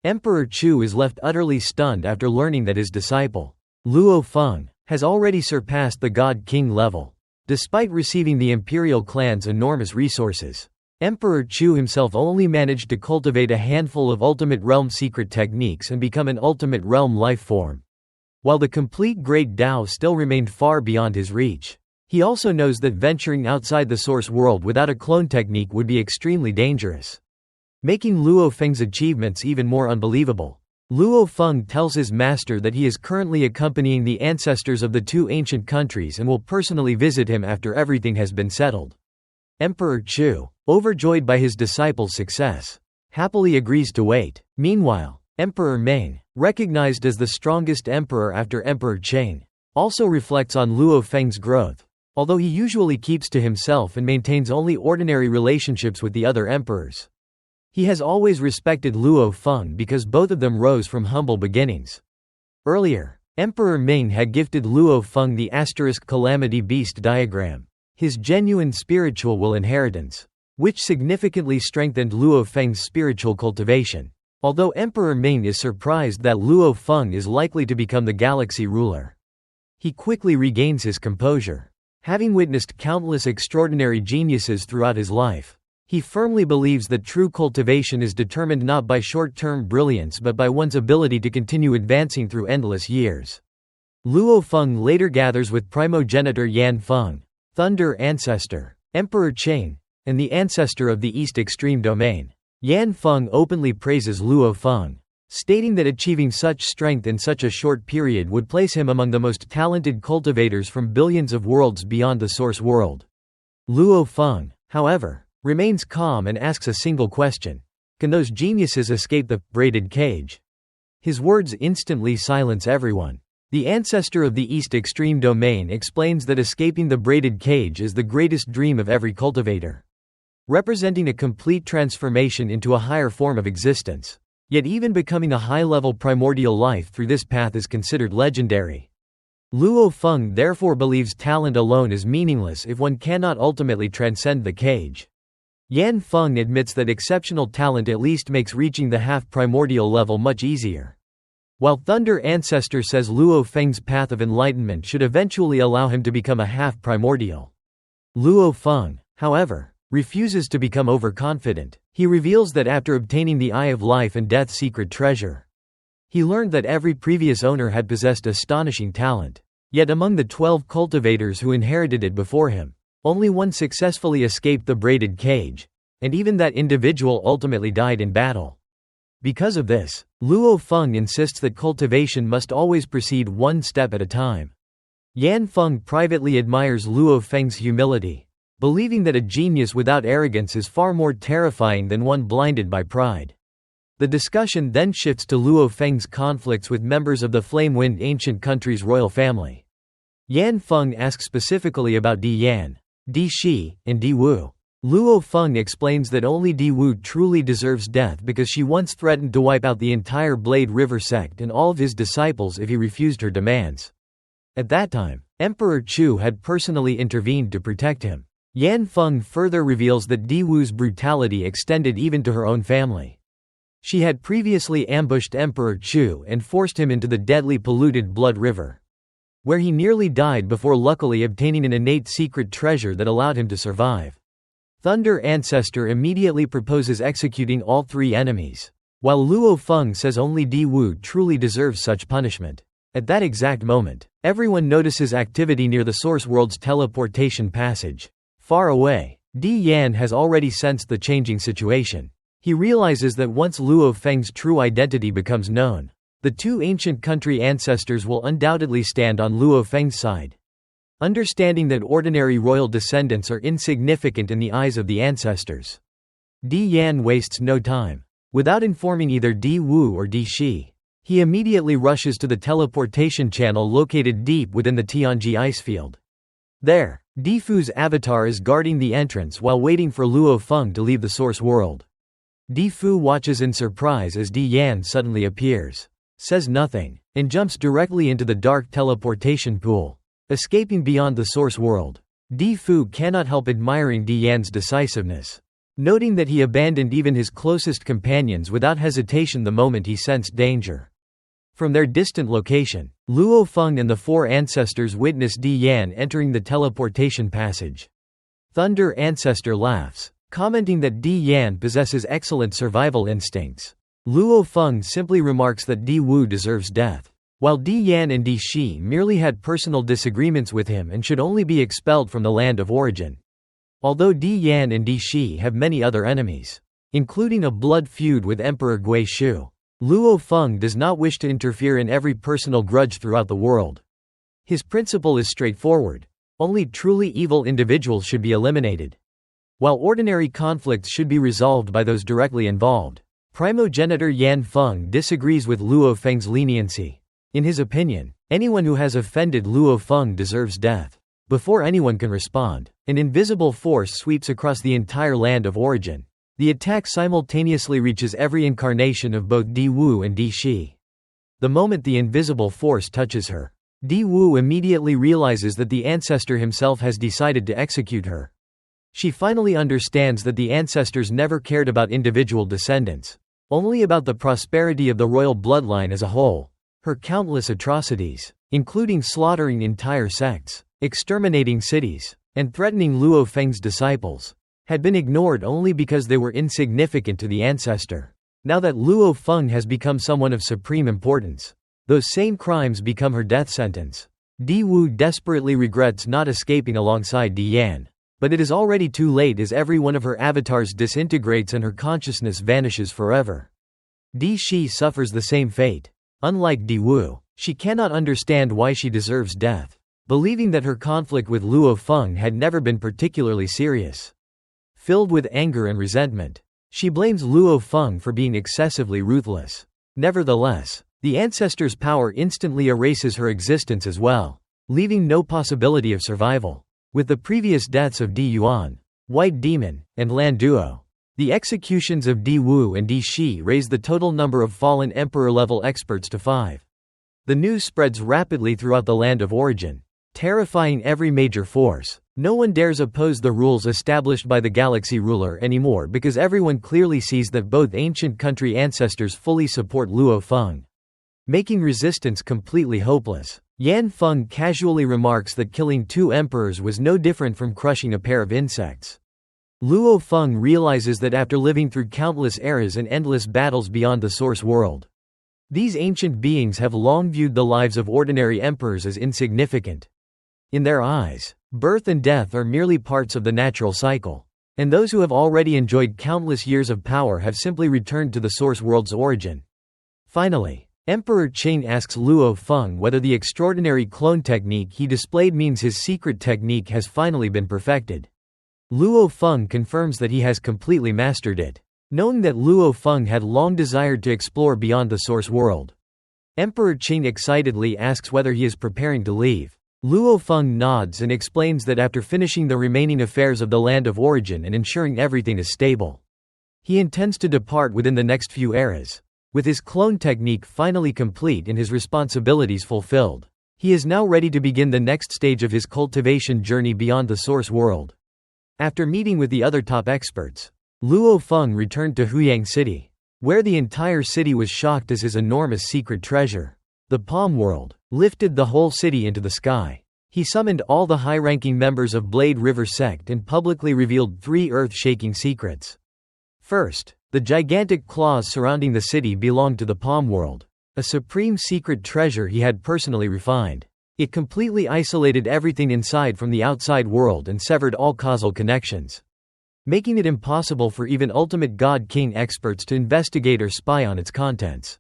Emperor Chu is left utterly stunned after learning that his disciple, Luo Feng, has already surpassed the God-King level. Despite receiving the imperial clan's enormous resources, Emperor Chu himself only managed to cultivate a handful of Ultimate Realm secret techniques and become an Ultimate Realm life form. While the complete Great Tao still remained far beyond his reach, he also knows that venturing outside the source world without a clone technique would be extremely dangerous, making Luo Feng's achievements even more unbelievable. Luo Feng tells his master that he is currently accompanying the ancestors of the two ancient countries and will personally visit him after everything has been settled. Emperor Chu, overjoyed by his disciple's success, happily agrees to wait. Meanwhile, Emperor Meng, recognized as the strongest emperor after Emperor Cheng, also reflects on Luo Feng's growth. Although he usually keeps to himself and maintains only ordinary relationships with the other emperors, he has always respected Luo Feng because both of them rose from humble beginnings. Earlier, Emperor Ming had gifted Luo Feng the Calamity Beast diagram, his genuine spiritual will inheritance, which significantly strengthened Luo Feng's spiritual cultivation. Although Emperor Ming is surprised that Luo Feng is likely to become the galaxy ruler, he quickly regains his composure. Having witnessed countless extraordinary geniuses throughout his life, he firmly believes that true cultivation is determined not by short-term brilliance but by one's ability to continue advancing through endless years. Luo Feng later gathers with primogenitor Yan Feng, Thunder Ancestor, Emperor Cheng, and the ancestor of the East Extreme Domain. Yan Feng openly praises Luo Feng, stating that achieving such strength in such a short period would place him among the most talented cultivators from billions of worlds beyond the source world. Luo Feng, however, remains calm and asks a single question: can those geniuses escape the braided cage? His words instantly silence everyone. The ancestor of the East Extreme Domain explains that escaping the braided cage is the greatest dream of every cultivator, representing a complete transformation into a higher form of existence. Yet even becoming a high-level primordial life through this path is considered legendary. Luo Feng therefore believes talent alone is meaningless if one cannot ultimately transcend the cage. Yan Feng admits that exceptional talent at least makes reaching the half-primordial level much easier. While Thunder Ancestor says Luo Feng's path of enlightenment should eventually allow him to become a half-primordial. Luo Feng, however, refuses to become overconfident. He reveals that after obtaining the Eye of Life and Death secret treasure, he learned that every previous owner had possessed astonishing talent. Yet among the 12 cultivators who inherited it before him, only one successfully escaped the braided cage, and even that individual ultimately died in battle. Because of this, Luo Feng insists that cultivation must always proceed one step at a time. Yan Feng privately admires Luo Feng's humility, believing that a genius without arrogance is far more terrifying than one blinded by pride. The discussion then shifts to Luo Feng's conflicts with members of the Flame-Wind ancient country's royal family. Yan Feng asks specifically about Di Yan, Di Shi, and Di Wu. Luo Feng explains that only Di Wu truly deserves death because she once threatened to wipe out the entire Blade River sect and all of his disciples if he refused her demands. At that time, Emperor Chu had personally intervened to protect him. Yan Feng further reveals that Di Wu's brutality extended even to her own family. She had previously ambushed Emperor Chu and forced him into the deadly polluted Blood River, where he nearly died before luckily obtaining an innate secret treasure that allowed him to survive. Thunder Ancestor immediately proposes executing all three enemies, while Luo Feng says only Di Wu truly deserves such punishment. At that exact moment, everyone notices activity near the Source World's teleportation passage. Far away, Di Yan has already sensed the changing situation. He realizes that once Luo Feng's true identity becomes known, the two ancient country ancestors will undoubtedly stand on Luo Feng's side. Understanding that ordinary royal descendants are insignificant in the eyes of the ancestors, Di Yan wastes no time. Without informing either Di Wu or Di Shi, he immediately rushes to the teleportation channel located deep within the Tianji icefield. There, Di Fu's avatar is guarding the entrance while waiting for Luo Feng to leave the source world. Di Fu watches in surprise as Di Yan suddenly appears, says nothing, and jumps directly into the dark teleportation pool, escaping beyond the source world. Di Fu cannot help admiring Di Yan's decisiveness. noting that he abandoned even his closest companions without hesitation the moment he sensed danger. From their distant location, Luo Feng and the four ancestors witness Di Yan entering the teleportation passage. Thunder Ancestor laughs, commenting that Di Yan possesses excellent survival instincts. Luo Feng simply remarks that Di Wu deserves death, while Di Yan and Di Shi merely had personal disagreements with him and should only be expelled from the land of origin. Although Di Yan and Di Shi have many other enemies, including a blood feud with Emperor Gui Shu, Luo Feng does not wish to interfere in every personal grudge throughout the world. His principle is straightforward: only truly evil individuals should be eliminated, while ordinary conflicts should be resolved by those directly involved. Primogenitor Yan Feng disagrees with Luo Feng's leniency. In his opinion, anyone who has offended Luo Feng deserves death. Before anyone can respond, an invisible force sweeps across the entire land of origin. The attack simultaneously reaches every incarnation of both Di Wu and Di Shi. The moment the invisible force touches her, Di Wu immediately realizes that the ancestor himself has decided to execute her. She finally understands that the ancestors never cared about individual descendants, only about the prosperity of the royal bloodline as a whole. Her countless atrocities, including slaughtering entire sects, exterminating cities, and threatening Luo Feng's disciples, had been ignored only because they were insignificant to the ancestor. Now that Luo Feng has become someone of supreme importance, those same crimes become her death sentence. Di Wu desperately regrets not escaping alongside Di Yan, but it is already too late as every one of her avatars disintegrates and her consciousness vanishes forever. Di Shi suffers the same fate. Unlike Di Wu, she cannot understand why she deserves death, believing that her conflict with Luo Feng had never been particularly serious. Filled with anger and resentment, she blames Luo Feng for being excessively ruthless. Nevertheless, the ancestor's power instantly erases her existence as well, leaving no possibility of survival. With the previous deaths of Di Yuan, White Demon, and Lan Duo, the executions of Di Wu and Di Shi raise the total number of fallen emperor-level experts to 5. The news spreads rapidly throughout the land of origin, terrifying every major force. No one dares oppose the rules established by the galaxy ruler anymore because everyone clearly sees that both ancient country ancestors fully support Luo Feng, making resistance completely hopeless. Yan Feng casually remarks that killing 2 emperors was no different from crushing a pair of insects. Luo Feng realizes that after living through countless eras and endless battles beyond the source world, these ancient beings have long viewed the lives of ordinary emperors as insignificant. In their eyes, birth and death are merely parts of the natural cycle, and those who have already enjoyed countless years of power have simply returned to the source world's origin. Finally, Emperor Qing asks Luo Feng whether the extraordinary clone technique he displayed means his secret technique has finally been perfected. Luo Feng confirms that he has completely mastered it, knowing that Luo Feng had long desired to explore beyond the source world. Emperor Qing excitedly asks whether he is preparing to leave. Luo Feng nods and explains that after finishing the remaining affairs of the land of origin and ensuring everything is stable, he intends to depart within the next few eras. With his clone technique finally complete and his responsibilities fulfilled, he is now ready to begin the next stage of his cultivation journey beyond the source world. After meeting with the other top experts, Luo Feng returned to Huyang City, where the entire city was shocked as his enormous secret treasure, the Palm World, lifted the whole city into the sky. He summoned all the high-ranking members of Blade River sect and publicly revealed 3 earth-shaking secrets. First, the gigantic claws surrounding the city belonged to the Palm World, a supreme secret treasure he had personally refined. It completely isolated everything inside from the outside world and severed all causal connections, making it impossible for even ultimate God King experts to investigate or spy on its contents.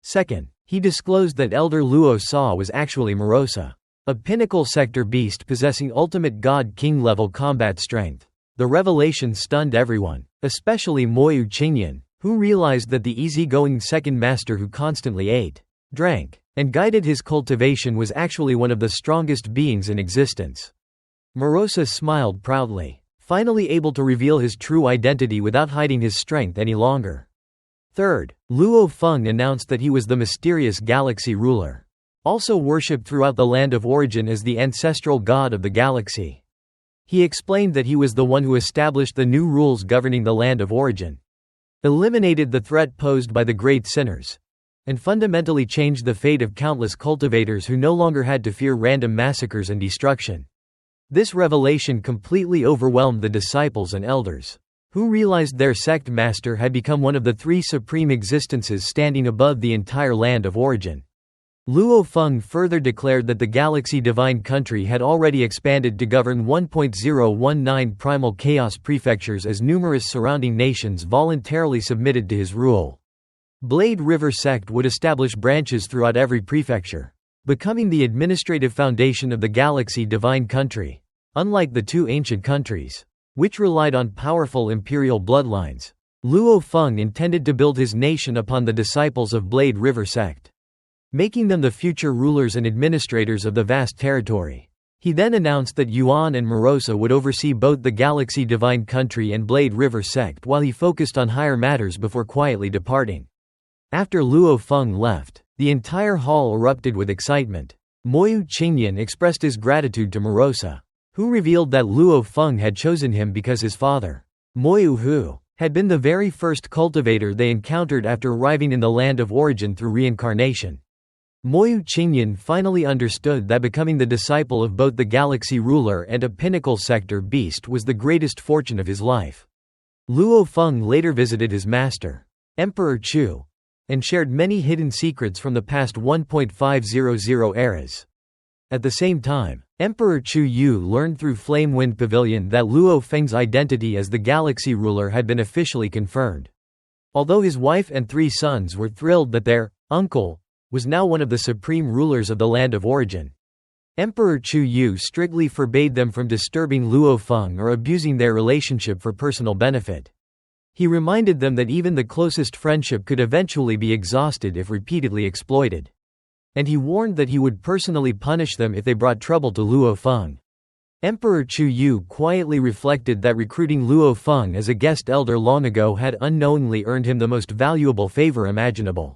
Second, he disclosed that Elder Luo Sa was actually Morosa, a pinnacle sector beast possessing ultimate God King level combat strength. The revelation stunned everyone, especially Moyu Qingyan, who realized that the easygoing second master who constantly ate, drank, and guided his cultivation was actually one of the strongest beings in existence. Morosa smiled proudly, finally able to reveal his true identity without hiding his strength any longer. Third, Luo Feng announced that he was the mysterious galaxy ruler, also worshipped throughout the land of origin as the ancestral god of the galaxy. He explained that he was the one who established the new rules governing the land of origin, eliminated the threat posed by the great sinners, and fundamentally changed the fate of countless cultivators who no longer had to fear random massacres and destruction. This revelation completely overwhelmed the disciples and elders, who realized their sect master had become one of the three supreme existences standing above the entire land of origin. Luo Feng further declared that the Galaxy Divine Country had already expanded to govern 1.019 primal chaos prefectures as numerous surrounding nations voluntarily submitted to his rule. Blade River Sect would establish branches throughout every prefecture, becoming the administrative foundation of the Galaxy Divine Country. Unlike the two ancient countries, which relied on powerful imperial bloodlines, Luo Feng intended to build his nation upon the disciples of Blade River Sect, making them the future rulers and administrators of the vast territory. He then announced that Yuan and Morosa would oversee both the Galaxy Divine Country and Blade River Sect while he focused on higher matters before quietly departing. After Luo Feng left, the entire hall erupted with excitement. Moyu Qingyan expressed his gratitude to Morosa, who revealed that Luo Feng had chosen him because his father, Moyu Hu, had been the very first cultivator they encountered after arriving in the land of origin through reincarnation. Moyu Qingyan finally understood that becoming the disciple of both the galaxy ruler and a pinnacle sector beast was the greatest fortune of his life. Luo Feng later visited his master, Emperor Chu, and shared many hidden secrets from the past 1.500 eras. At the same time, Emperor Chu Yu learned through Flame Wind Pavilion that Luo Feng's identity as the galaxy ruler had been officially confirmed. Although his wife and 3 sons were thrilled that their uncle was now one of the supreme rulers of the land of origin, Emperor Chu Yu strictly forbade them from disturbing Luo Feng or abusing their relationship for personal benefit. He reminded them that even the closest friendship could eventually be exhausted if repeatedly exploited. And he warned that he would personally punish them if they brought trouble to Luo Feng. Emperor Chu Yu quietly reflected that recruiting Luo Feng as a guest elder long ago had unknowingly earned him the most valuable favor imaginable.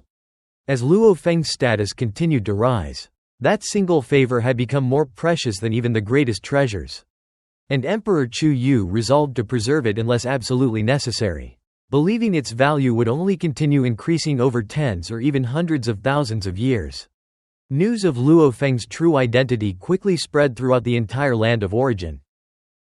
As Luo Feng's status continued to rise, that single favor had become more precious than even the greatest treasures. And Emperor Chu Yu resolved to preserve it unless absolutely necessary, believing its value would only continue increasing over tens or even hundreds of thousands of years. News of Luo Feng's true identity quickly spread throughout the entire land of origin.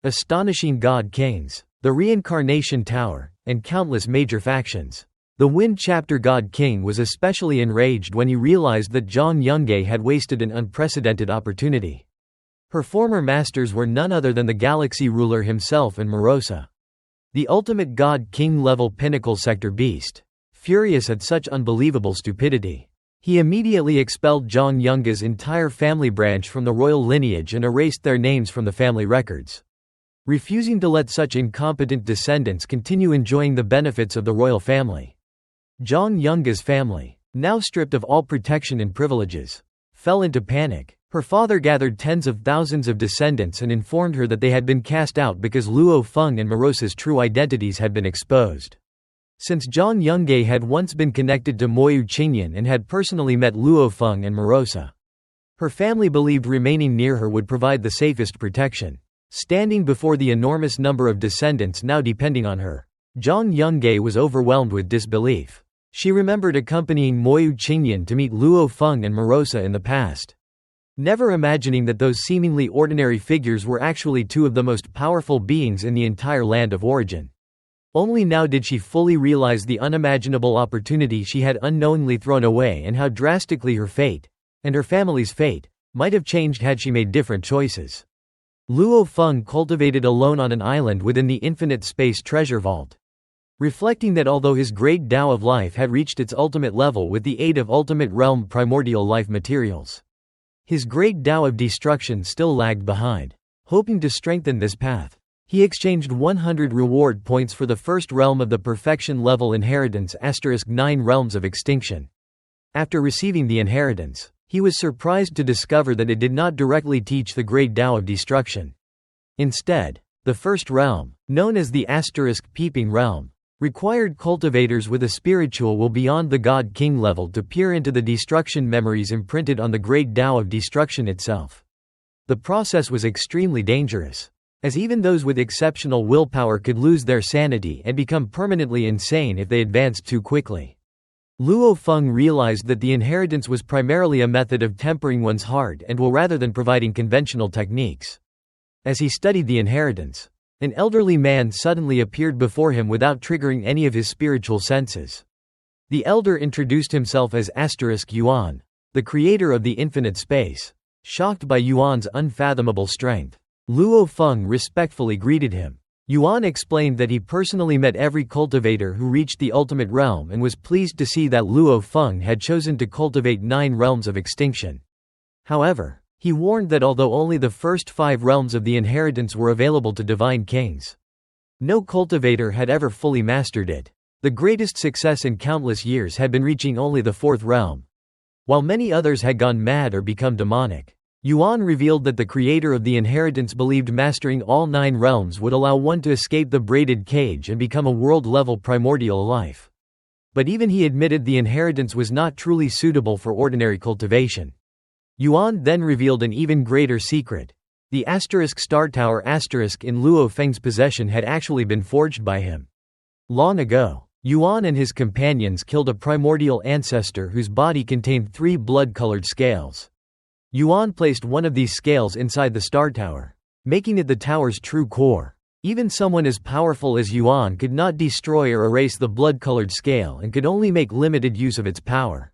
Astonishing God Kings, the Reincarnation Tower, and countless major factions. The Wind Chapter God King was especially enraged when he realized that Zhang Yunge had wasted an unprecedented opportunity. Her former masters were none other than the galaxy ruler himself and Morosa, the ultimate God King level pinnacle sector beast. Furious at such unbelievable stupidity, he immediately expelled Zhang Yunge's entire family branch from the royal lineage and erased their names from the family records, refusing to let such incompetent descendants continue enjoying the benefits of the royal family. Zhang Yunge's family, now stripped of all protection and privileges, fell into panic. Her father gathered tens of thousands of descendants and informed her that they had been cast out because Luo Feng and Morosa's true identities had been exposed. Since Zhang Yunge had once been connected to Moyu Qingyan and had personally met Luo Feng and Morosa, her family believed remaining near her would provide the safest protection. Standing before the enormous number of descendants now depending on her, Zhang Yunge was overwhelmed with disbelief. She remembered accompanying Moyu Qingyan to meet Luo Feng and Morosa in the past, never imagining that those seemingly ordinary figures were actually 2 of the most powerful beings in the entire land of origin. Only now did she fully realize the unimaginable opportunity she had unknowingly thrown away and how drastically her fate, and her family's fate, might have changed had she made different choices. Luo Feng cultivated alone on an island within the infinite space treasure vault, reflecting that although his great Tao of life had reached its ultimate level with the aid of ultimate realm primordial life materials, his great Tao of destruction still lagged behind. Hoping to strengthen this path, he exchanged 100 reward points for the first realm of the perfection level inheritance *9 realms of extinction. After receiving the inheritance, he was surprised to discover that it did not directly teach the great Tao of destruction. Instead, the first realm, known as the *peeping realm, required cultivators with a spiritual will beyond the God King level to peer into the destruction memories imprinted on the great Tao of destruction itself. The process was extremely dangerous, as even those with exceptional willpower could lose their sanity and become permanently insane if they advanced too quickly. Luo Feng realized that the inheritance was primarily a method of tempering one's heart and will rather than providing conventional techniques. As he studied the inheritance, an elderly man suddenly appeared before him without triggering any of his spiritual senses. The elder introduced himself as Yuan, the creator of the infinite space. Shocked by Yuan's unfathomable strength, Luo Feng respectfully greeted him. Yuan explained that he personally met every cultivator who reached the ultimate realm and was pleased to see that Luo Feng had chosen to cultivate 9 realms of extinction. However, he warned that although only the first 5 realms of the inheritance were available to divine kings, no cultivator had ever fully mastered it. The greatest success in countless years had been reaching only the 4th realm, while many others had gone mad or become demonic. Yuan revealed that the creator of the inheritance believed mastering all 9 realms would allow one to escape the braided cage and become a world-level primordial life. But even he admitted the inheritance was not truly suitable for ordinary cultivation. Yuan then revealed an even greater secret. The star tower in Luo Feng's possession had actually been forged by him. Long ago, Yuan and his companions killed a primordial ancestor whose body contained 3 blood-colored scales. Yuan placed one of these scales inside the star tower, making it the tower's true core. Even someone as powerful as Yuan could not destroy or erase the blood-colored scale and could only make limited use of its power.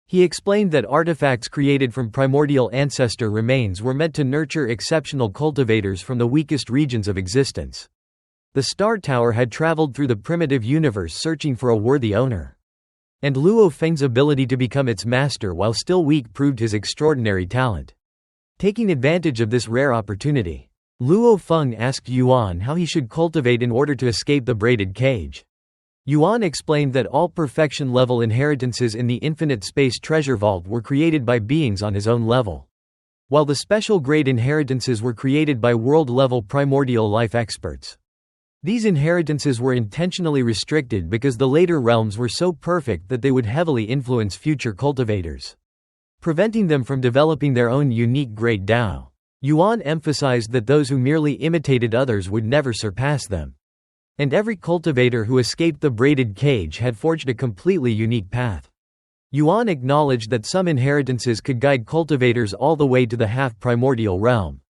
He explained that artifacts created from primordial ancestor remains were meant to nurture exceptional cultivators from the weakest regions of existence. The star tower had traveled through the primitive universe searching for a worthy owner. And Luo Feng's ability to become its master while still weak proved his extraordinary talent. Taking advantage of this rare opportunity, Luo Feng asked Yuan how he should cultivate in order to escape the braided cage. Yuan explained that all perfection-level inheritances in the infinite space treasure vault were created by beings on his own level, while the special grade inheritances were created by world-level primordial life experts. These inheritances were intentionally restricted because the later realms were so perfect that they would heavily influence future cultivators, preventing them from developing their own unique great Dao. Yuan emphasized that those who merely imitated others would never surpass them. And every cultivator who escaped the braided cage had forged a completely unique path. Yuan acknowledged that some inheritances could guide cultivators all the way to the half-primordial realm.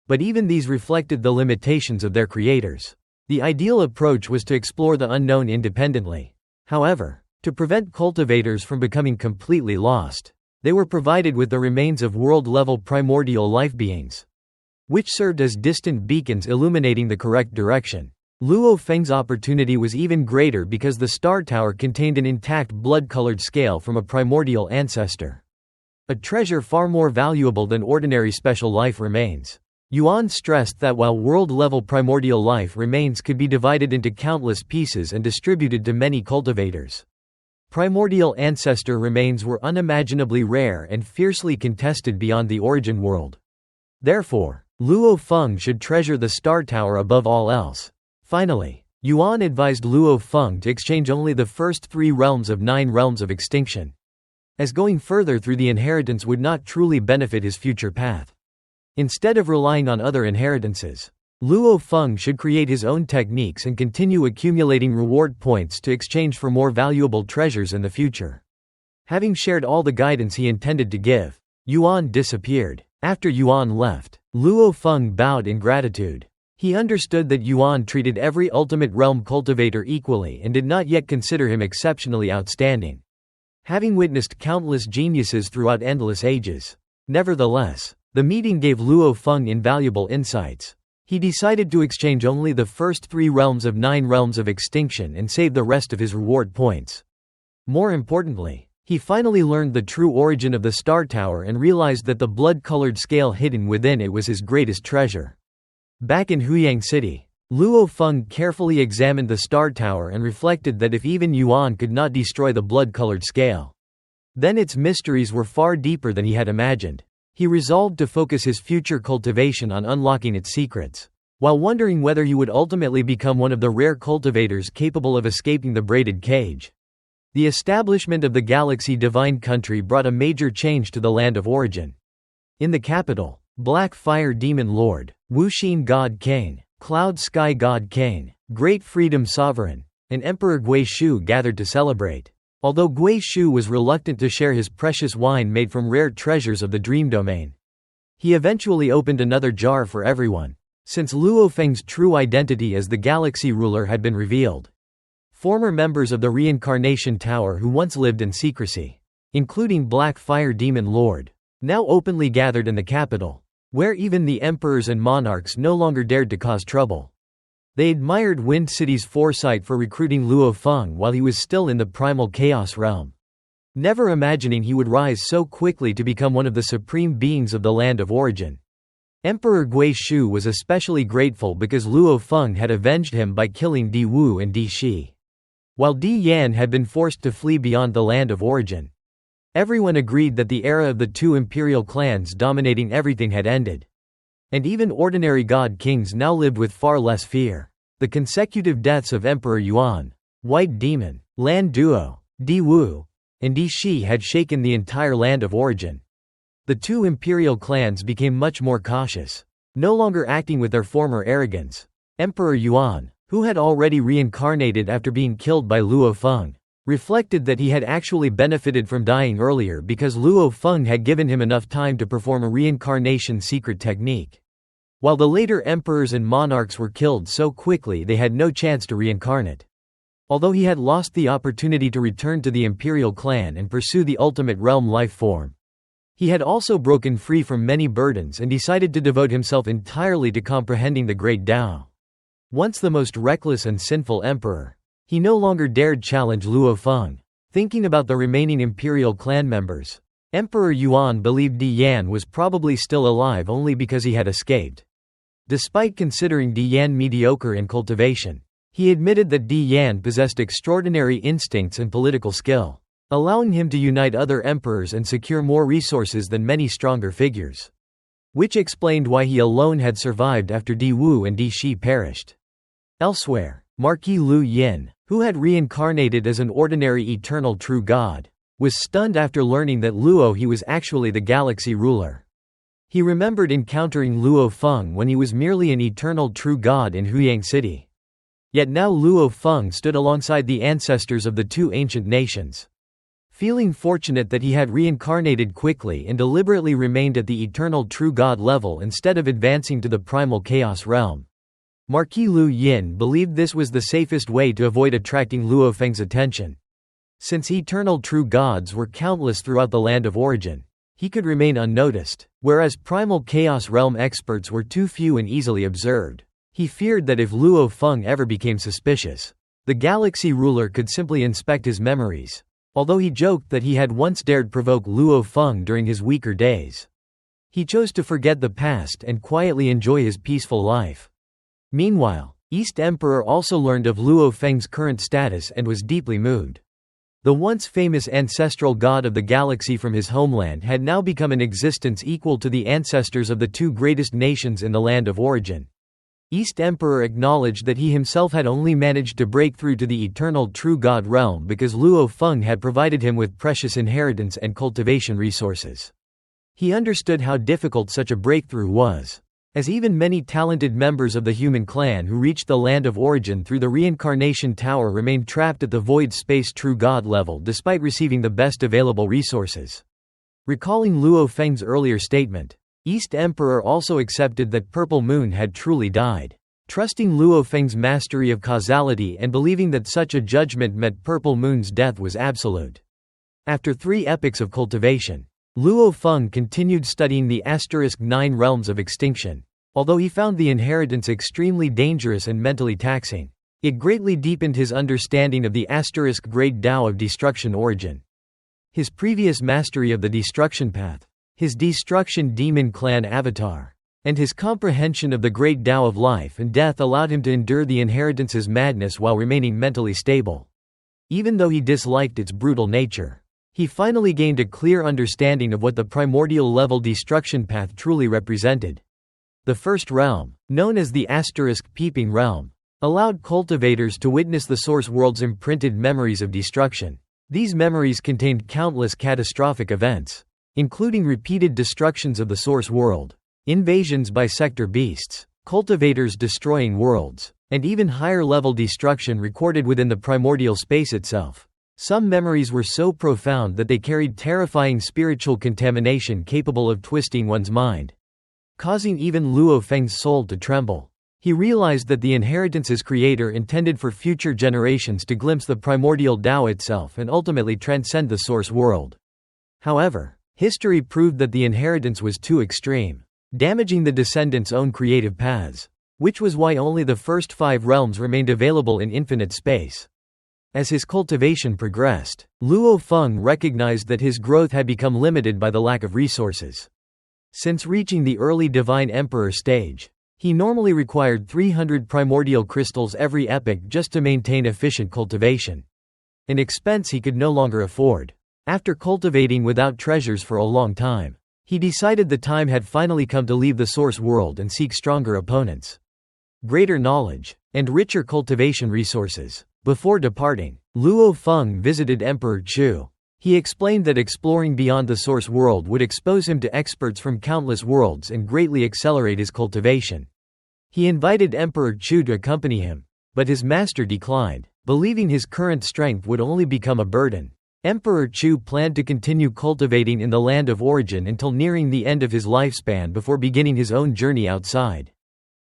But even these reflected the limitations of their creators. The ideal approach was to explore the unknown independently. However, to prevent cultivators from becoming completely lost, they were provided with the remains of world-level primordial life beings, which served as distant beacons illuminating the correct direction. Luo Feng's opportunity was even greater because the star tower contained an intact blood-colored scale from a primordial ancestor, a treasure far more valuable than ordinary special life remains. Yuan stressed that while world-level primordial life remains could be divided into countless pieces and distributed to many cultivators, primordial ancestor remains were unimaginably rare and fiercely contested beyond the origin world. Therefore, Luo Feng should treasure the star tower above all else. Finally, Yuan advised Luo Feng to exchange only the first 3 realms of 9 realms of extinction, as going further through the inheritance would not truly benefit his future path. Instead of relying on other inheritances, Luo Feng should create his own techniques and continue accumulating reward points to exchange for more valuable treasures in the future. Having shared all the guidance he intended to give, Yuan disappeared. After Yuan left, Luo Feng bowed in gratitude. He understood that Yuan treated every ultimate realm cultivator equally and did not yet consider him exceptionally outstanding, having witnessed countless geniuses throughout endless ages. Nevertheless, the meeting gave Luo Feng invaluable insights. He decided to exchange only the first 3 realms of 9 realms of extinction and save the rest of his reward points. More importantly, he finally learned the true origin of the Star Tower and realized that the blood-colored scale hidden within it was his greatest treasure. Back in Huyang City, Luo Feng carefully examined the Star Tower and reflected that if even Yuan could not destroy the blood-colored scale, then its mysteries were far deeper than he had imagined. He resolved to focus his future cultivation on unlocking its secrets, while wondering whether he would ultimately become one of the rare cultivators capable of escaping the braided cage. The establishment of the Galaxy Divine Country brought a major change to the land of origin. In the capital, Black Fire Demon Lord, Wuxin God King, Cloud Sky God King, Great Freedom Sovereign, and Emperor Guishu gathered to celebrate. Although Guishu was reluctant to share his precious wine made from rare treasures of the Dream Domain, he eventually opened another jar for everyone, since Luo Feng's true identity as the Galaxy Ruler had been revealed. Former members of the Reincarnation Tower who once lived in secrecy, including Black Fire Demon Lord, now openly gathered in the capital, where even the emperors and monarchs no longer dared to cause trouble. They admired Wind City's foresight for recruiting Luo Feng while he was still in the primal chaos realm, never imagining he would rise so quickly to become one of the supreme beings of the land of origin. Emperor Guishu was especially grateful because Luo Feng had avenged him by killing Di Wu and Di Shi, while Di Yan had been forced to flee beyond the land of origin. Everyone agreed that the era of the two imperial clans dominating everything had ended, and even ordinary god kings now lived with far less fear. The consecutive deaths of Emperor Yuan, White Demon, Lan Duo, Di Wu, and Di Shi had shaken the entire land of origin. The two imperial clans became much more cautious, no longer acting with their former arrogance. Emperor Yuan, who had already reincarnated after being killed by Luo Feng, reflected that he had actually benefited from dying earlier because Luo Feng had given him enough time to perform a reincarnation secret technique. While the later emperors and monarchs were killed so quickly they had no chance to reincarnate. Although he had lost the opportunity to return to the imperial clan and pursue the ultimate realm life form, he had also broken free from many burdens and decided to devote himself entirely to comprehending the Great Tao. Once the most reckless and sinful emperor, he no longer dared challenge Luo Feng. Thinking about the remaining imperial clan members, Emperor Yuan believed Di Yan was probably still alive only because he had escaped. Despite considering Di Yan mediocre in cultivation, he admitted that Di Yan possessed extraordinary instincts and political skill, allowing him to unite other emperors and secure more resources than many stronger figures, which explained why he alone had survived after Di Wu and Di Shi perished. Elsewhere, Marquis Lu Yin, who had reincarnated as an ordinary eternal true god, was stunned after learning that he was actually the galaxy ruler. He remembered encountering Luo Feng when he was merely an eternal true god in Huyang City. Yet now Luo Feng stood alongside the ancestors of the two ancient nations. Feeling fortunate that he had reincarnated quickly and deliberately remained at the eternal true god level instead of advancing to the primal chaos realm, Marquis Lu Yin believed this was the safest way to avoid attracting Luo Feng's attention. Since eternal true gods were countless throughout the land of origin, he could remain unnoticed, whereas primal chaos realm experts were too few and easily observed. He feared that if Luo Feng ever became suspicious, the galaxy ruler could simply inspect his memories, although he joked that he had once dared provoke Luo Feng during his weaker days. He chose to forget the past and quietly enjoy his peaceful life. Meanwhile, East Emperor also learned of Luo Feng's current status and was deeply moved. The once famous ancestral god of the galaxy from his homeland had now become an existence equal to the ancestors of the two greatest nations in the land of origin. East Emperor acknowledged that he himself had only managed to break through to the eternal true god realm because Luo Feng had provided him with precious inheritance and cultivation resources. He understood how difficult such a breakthrough was, as even many talented members of the human clan who reached the land of origin through the reincarnation tower remained trapped at the void space true god level despite receiving the best available resources. Recalling Luo Feng's earlier statement, East Emperor also accepted that Purple Moon had truly died. Trusting Luo Feng's mastery of causality and believing that such a judgment meant Purple Moon's death was absolute. After 3 epochs of cultivation, Luo Feng continued studying the *9 realms of extinction. Although he found the inheritance extremely dangerous and mentally taxing, it greatly deepened his understanding of the Great Tao of Destruction origin. His previous mastery of the destruction path, his destruction demon clan avatar, and his comprehension of the Great Tao of life and death allowed him to endure the inheritance's madness while remaining mentally stable. Even though he disliked its brutal nature, he finally gained a clear understanding of what the primordial level destruction path truly represented. The first realm, known as the Peeping realm, allowed cultivators to witness the source world's imprinted memories of destruction. These memories contained countless catastrophic events, including repeated destructions of the source world, invasions by sector beasts, cultivators destroying worlds, and even higher-level destruction recorded within the primordial space itself. Some memories were so profound that they carried terrifying spiritual contamination capable of twisting one's mind, causing even Luo Feng's soul to tremble. He realized that the inheritance's creator intended for future generations to glimpse the primordial Tao itself and ultimately transcend the source world. However, history proved that the inheritance was too extreme, damaging the descendants' own creative paths, which was why only the first 5 realms remained available in infinite space. As his cultivation progressed, Luo Feng recognized that his growth had become limited by the lack of resources. Since reaching the early Divine Emperor stage, he normally required 300 primordial crystals every epoch just to maintain efficient cultivation, an expense he could no longer afford. After cultivating without treasures for a long time, he decided the time had finally come to leave the source world and seek stronger opponents, greater knowledge, and richer cultivation resources. Before departing, Luo Feng visited Emperor Chu. He explained that exploring beyond the source world would expose him to experts from countless worlds and greatly accelerate his cultivation. He invited Emperor Chu to accompany him, but his master declined, believing his current strength would only become a burden. Emperor Chu planned to continue cultivating in the land of origin until nearing the end of his lifespan before beginning his own journey outside.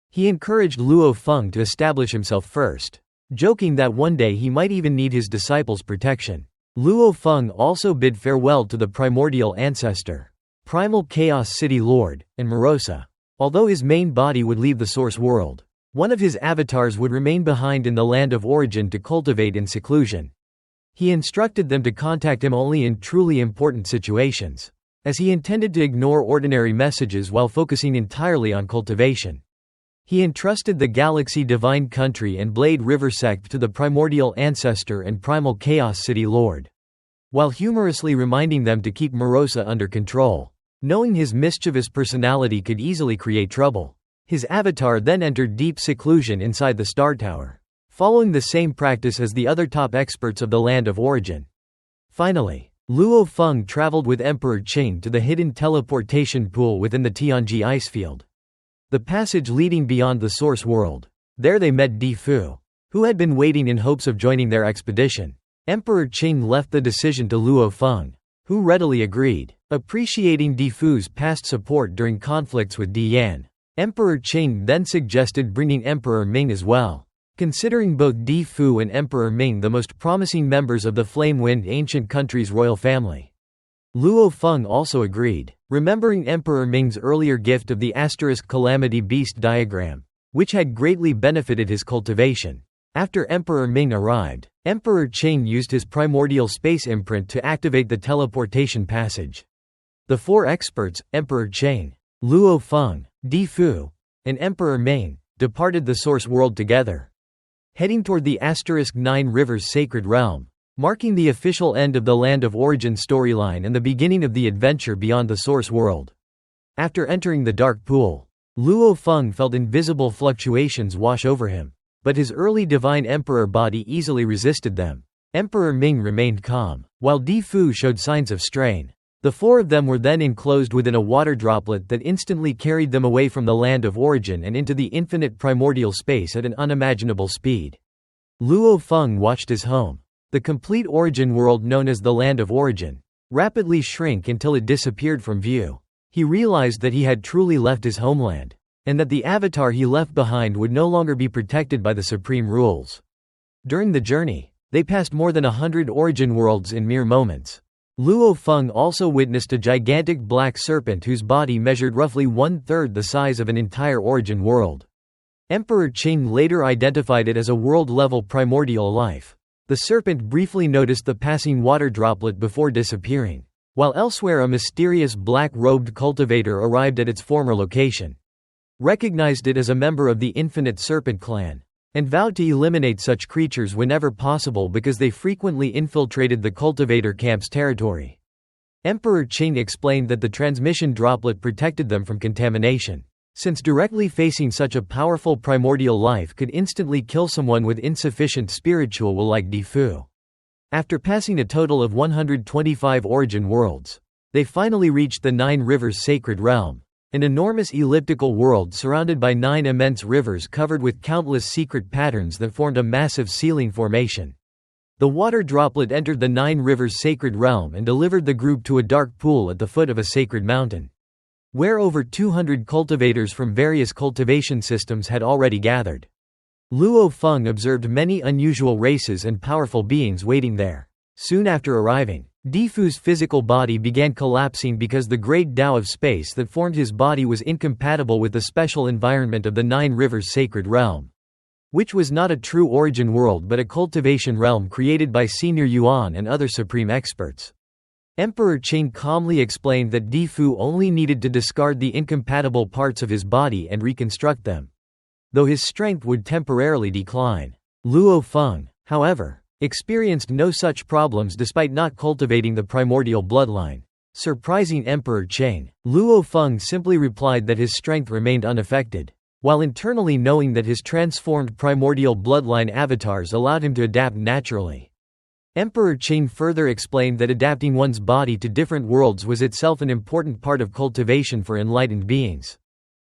He encouraged Luo Feng to establish himself first, joking that one day he might even need his disciples' protection. Luo Feng also bid farewell to the primordial ancestor, primal chaos city lord, and Morosa. Although his main body would leave the source world, one of his avatars would remain behind in the land of origin to cultivate in seclusion. He instructed them to contact him only in truly important situations, as he intended to ignore ordinary messages while focusing entirely on cultivation. He entrusted the Galaxy Divine Country and Blade River sect to the primordial ancestor and primal chaos city lord, while humorously reminding them to keep Morosa under control, knowing his mischievous personality could easily create trouble. His avatar then entered deep seclusion inside the Star Tower, following the same practice as the other top experts of the land of origin. Finally, Luo Feng traveled with Emperor Qing to the hidden teleportation pool within the Tianji icefield, the passage leading beyond the source world. There they met Di Fu, who had been waiting in hopes of joining their expedition. Emperor Qing left the decision to Luo Feng, who readily agreed, appreciating Di Fu's past support during conflicts with Di Yan. Emperor Qing then suggested bringing Emperor Ming as well, considering both Di Fu and Emperor Ming the most promising members of the Flame-Wind ancient country's royal family. Luo Feng also agreed, remembering Emperor Ming's earlier gift of the * calamity beast diagram, which had greatly benefited his cultivation. After Emperor Ming arrived, Emperor Qing used his primordial space imprint to activate the teleportation passage. The 4 experts, Emperor Qing, Luo Feng, Di Fu, and Emperor Ming, departed the source world together, heading toward the *9 Rivers Sacred Realm, marking the official end of the Land of Origin storyline and the beginning of the adventure beyond the source world. After entering the dark pool, Luo Feng felt invisible fluctuations wash over him, but his early Divine Emperor body easily resisted them. Emperor Ming remained calm, while Di Fu showed signs of strain. The 4 of them were then enclosed within a water droplet that instantly carried them away from the land of origin and into the infinite primordial space at an unimaginable speed. Luo Feng watched his home, the complete origin world known as the land of origin, rapidly shrink until it disappeared from view. He realized that he had truly left his homeland, and that the avatar he left behind would no longer be protected by the supreme rules. During the journey, they passed more than 100 origin worlds in mere moments. Luo Feng also witnessed a gigantic black serpent whose body measured roughly 1/3 the size of an entire origin world. Emperor Qing later identified it as a world-level primordial life. The serpent briefly noticed the passing water droplet before disappearing, while elsewhere a mysterious black-robed cultivator arrived at its former location, recognized it as a member of the Infinite Serpent clan, and vowed to eliminate such creatures whenever possible because they frequently infiltrated the cultivator camp's territory. Emperor Qing explained that the transmission droplet protected them from contamination, since directly facing such a powerful primordial life could instantly kill someone with insufficient spiritual will like Di Fu. After passing a total of 125 origin worlds, they finally reached the 9 Rivers Sacred Realm, An enormous elliptical world surrounded by 9 immense rivers covered with countless secret patterns that formed a massive ceiling formation. The water droplet entered the 9 rivers' sacred realm and delivered the group to a dark pool at the foot of a sacred mountain, where over 200 cultivators from various cultivation systems had already gathered. Luo Feng observed many unusual races and powerful beings waiting there. Soon after arriving, Deefu's physical body began collapsing because the great Tao of space that formed his body was incompatible with the special environment of the 9 rivers' sacred realm, which was not a true origin world but a cultivation realm created by Senior Yuan and other supreme experts. Emperor Qing calmly explained that Deefu only needed to discard the incompatible parts of his body and reconstruct them, though his strength would temporarily decline. Luo Feng, however, experienced no such problems despite not cultivating the primordial bloodline. Surprising Emperor Qing, Luo Feng simply replied that his strength remained unaffected, while internally knowing that his transformed primordial bloodline avatars allowed him to adapt naturally. Emperor Qing further explained that adapting one's body to different worlds was itself an important part of cultivation for enlightened beings.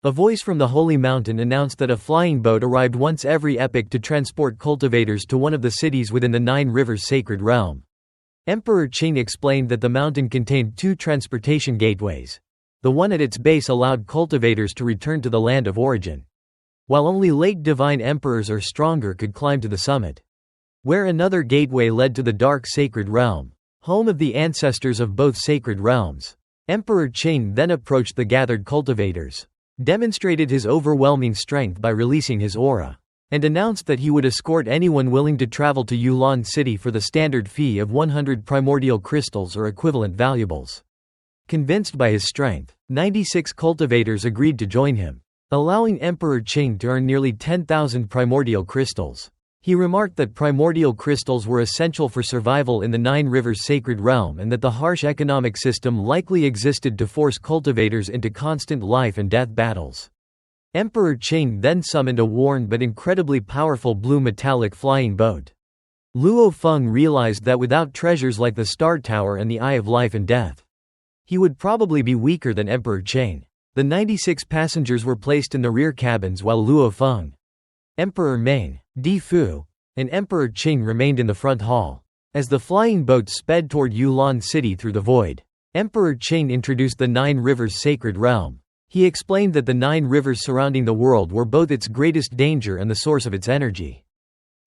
A voice from the holy mountain announced that a flying boat arrived once every epoch to transport cultivators to one of the cities within the 9 rivers sacred realm. Emperor Qing explained that the mountain contained 2 transportation gateways. The one at its base allowed cultivators to return to the land of origin, while only late divine emperors or stronger could climb to the summit, where another gateway led to the dark sacred realm, home of the ancestors of both sacred realms. Emperor Qing then approached the gathered cultivators, demonstrated his overwhelming strength by releasing his aura, and announced that he would escort anyone willing to travel to Yulan City for the standard fee of 100 primordial crystals or equivalent valuables. Convinced by his strength, 96 cultivators agreed to join him, allowing Emperor Qing to earn nearly 10,000 primordial crystals. He remarked that primordial crystals were essential for survival in the 9 rivers sacred realm and that the harsh economic system likely existed to force cultivators into constant life and death battles. Emperor Qing then summoned a worn but incredibly powerful blue metallic flying boat. Luo Feng realized that without treasures like the Star Tower and the Eye of Life and Death, he would probably be weaker than Emperor Qing. The 96 passengers were placed in the rear cabins while Luo Feng, Emperor Meng, Deefu, and Emperor Qing remained in the front hall. As the flying boat sped toward Yulan City through the void, Emperor Qing introduced the 9 rivers sacred realm. He explained that the 9 rivers surrounding the world were both its greatest danger and the source of its energy,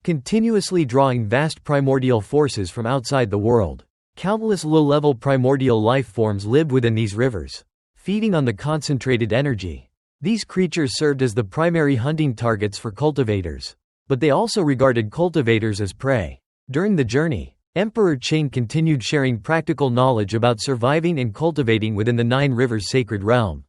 continuously drawing vast primordial forces from outside the world. Countless low-level primordial life forms lived within these rivers, feeding on the concentrated energy. These creatures served as the primary hunting targets for cultivators, but they also regarded cultivators as prey. During the journey, Emperor Qing continued sharing practical knowledge about surviving and cultivating within the 9 rivers sacred realm.